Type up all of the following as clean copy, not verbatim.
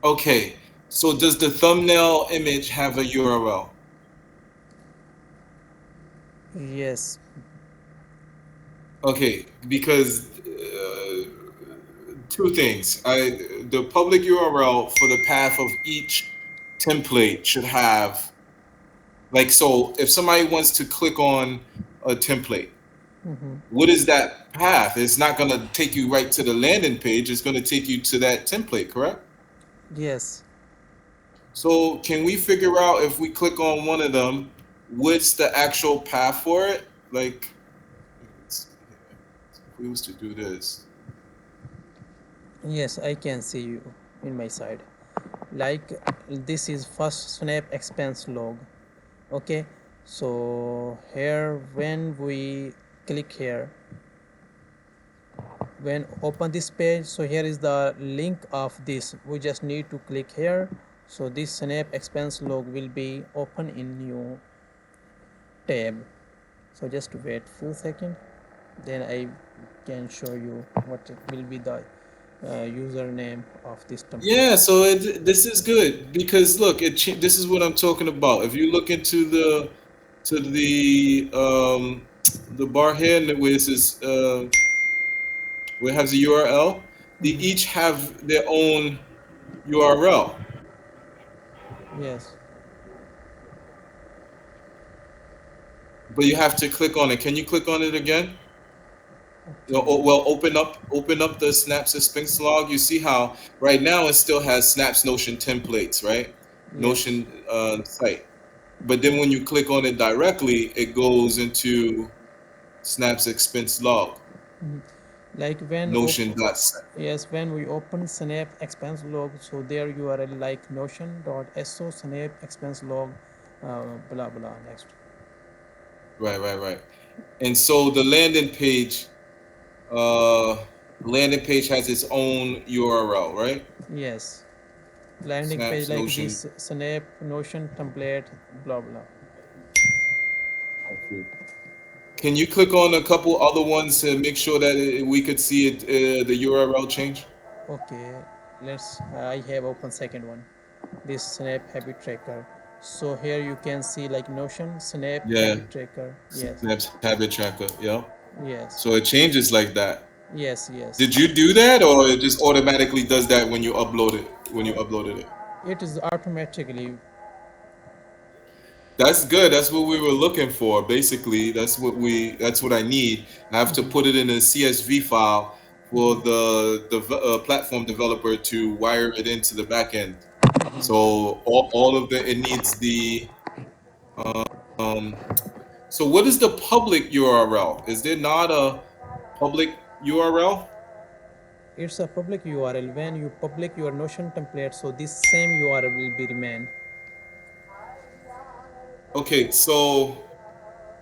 Okay. So does the thumbnail image have a URL? Yes. Okay, because two things. The public URL for the path of each template should have, like, so if somebody wants to click on a template, Mm-hmm. what is that path? It's not going to take you right to the landing page. It's going to take you to that template, correct? Yes. So can we figure out if we click on one of them, what's the actual path for it? Like, let's see here. If we was to do this. Yes, I can see you in my side. Like this is first Snap expense log. Okay, so here when we click here, when open this page, so here is the link of this. We just need to click here. So this Snap expense log will be open in new tab. So just wait few seconds, then I can show you what will be the username of this template. Yeah, so this is good because look, this is what I'm talking about. If you look into the bar here where it says where it has a URL, they Mhm. each have their own URL, Yes. but you have to click on it. Can you click on it again? Okay. Well, open up the Snap Suspense log. You see how right now it still has Snap's Notion templates, right? Yes. Notion site. But then when you click on it directly, it goes into Snap's expense log, Mhm. Like when Notion dot. yes, when we open Snap expense log, so there URL like notion.so Snap expense log, blah blah. Next. Right, right, right. And so the uh, landing page has its own URL, right? Yes. Landing page Snap's like Notion. this Snap Notion template, blah blah. Okay. Can you click on a couple other ones to make sure that we could see it, the URL change? Okay. Let's. I have open second one. This Snap habit tracker. So here you can see like Notion Snap Yeah, habit tracker. Yes. Snap's habit tracker. Yeah. Yes. So it changes like that. Yes. Yes. Did you do that, or it just automatically does that when you upload it? When you uploaded it? It is automatically. That's good. That's what we were looking for. Basically, that's what I need. I have to Mhm. put it in a CSV file for Mhm. the platform developer to wire it into the back end. So Mhm. all of the it needs the um so what is the public URL? Is there not a public URL? It's a public URL. When you public your Notion template, so this same URL will be remain. Okay, so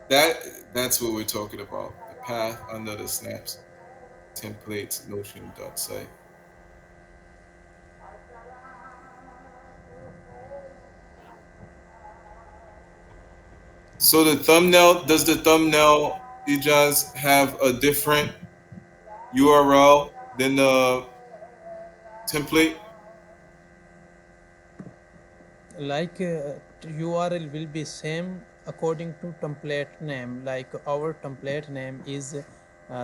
that that's what we're talking about. The path under the snaps templates notion.site. So does the thumbnail Ijaz have a different URL than the template? Like URL will be same according to template name. Like our template name is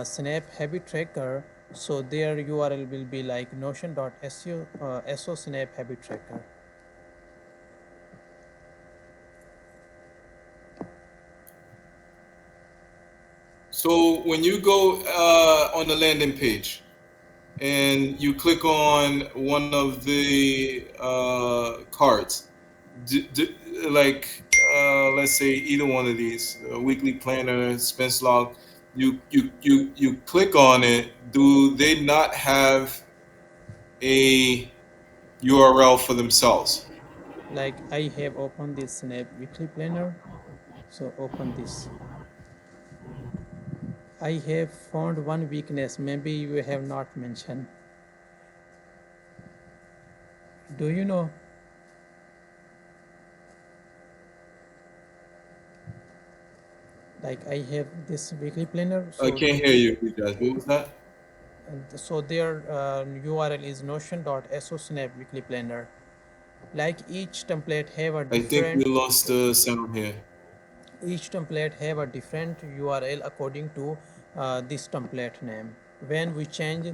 Snap Habit Tracker. So their URL will be like notion.so Snap Habit Tracker. So when you go on the landing page and you click on one of the cards, like let's say either one of these, weekly planner, expense log, you click on it. Do they not have a URL for themselves? Like I have opened this Snap Weekly Planner. So open this. I have found one weakness. Maybe you have not mentioned. Do you know? Like I have this weekly planner. I So can't hear you, guys. What was that? And so their URL is notion.so snap weekly planner. Like each template have a I think we different lost the sound here. each template have a different URL according to this template name. When we change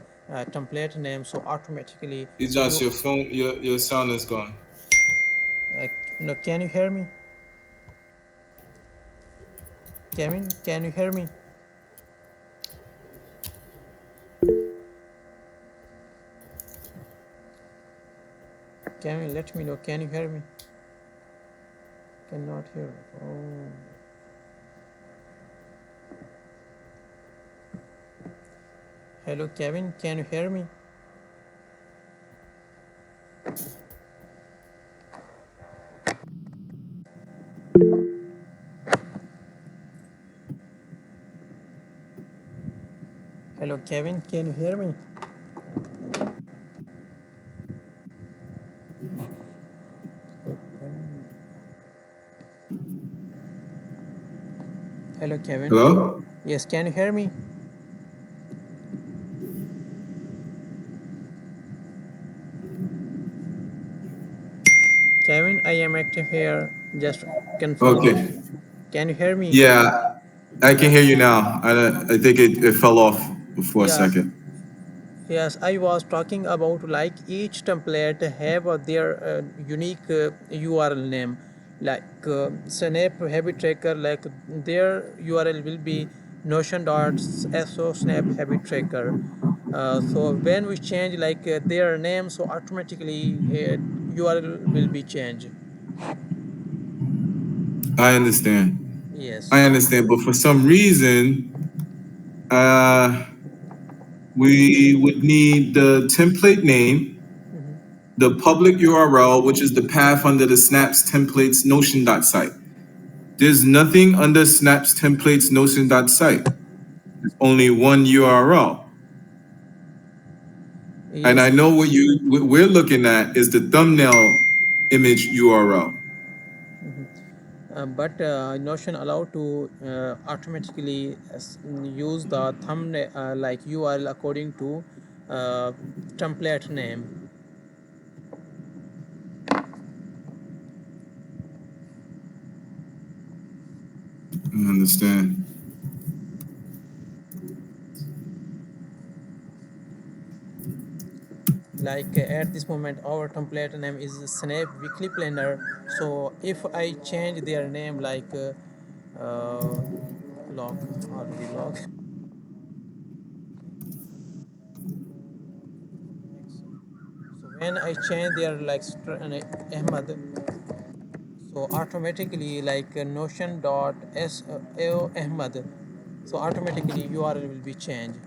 template name, so automatically Ijaz, you your phone, your sound is gone. uh, no, can you hear me, Kevin? Can you hear me? Kevin, let me know. Can you hear me? Cannot hear. Oh. Hello, Kevin. Can you hear me? Hello, Kevin. Can you hear me? Hello, Kevin. Hello? Yes, can you hear me? Kevin, I am active here. Just confirm. Okay. Can you hear me? Yeah, I can hear you now. I think it fell off for a Yeah. second. Yes, I was talking about like each template have their unique URL name. Like Snap Habit Tracker, like their URL will be notion.so snap habit tracker. So when we change like their name, so automatically URL will be changed. I understand. Yes. I understand, but for some reason, uh, we would need the template name, the public URL, which is the path under the Snaps templates Notion.site. There's nothing under Snaps templates Notion.site. There's only one URL. And I Yes. know what we're looking at is the thumbnail image URL. But Notion allow to automatically use the thumbnail like URL according to uh, template name. I understand. Like at this moment our template name is Snap Weekly Planner. So if I change their name like log already log. So when I change their like Ahmad, so automatically like notion dot s ahmad, so automatically URL will be changed.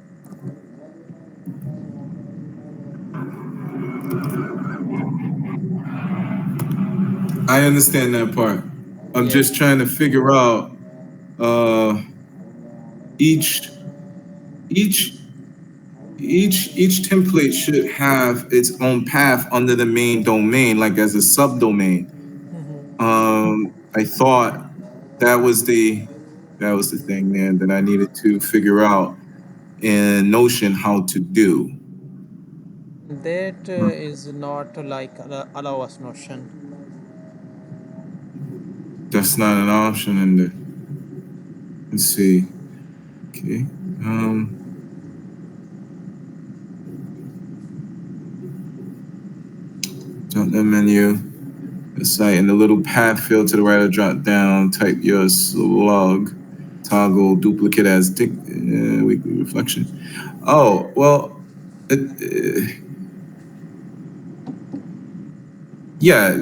I understand that part. I'm Yes. just trying to figure out uh, each each each template should have its own path under the main domain, like as a subdomain. I thought that was the thing, man, that I needed to figure out in Notion how to do. That is not like allow us Notion. That's not an option in there. Let's see. Okay. Drop that menu. The site in the little path field to the right of drop down. Type your slug. Toggle duplicate as weekly reflection. Oh well. Yeah.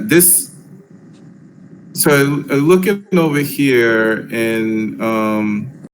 So looking over here in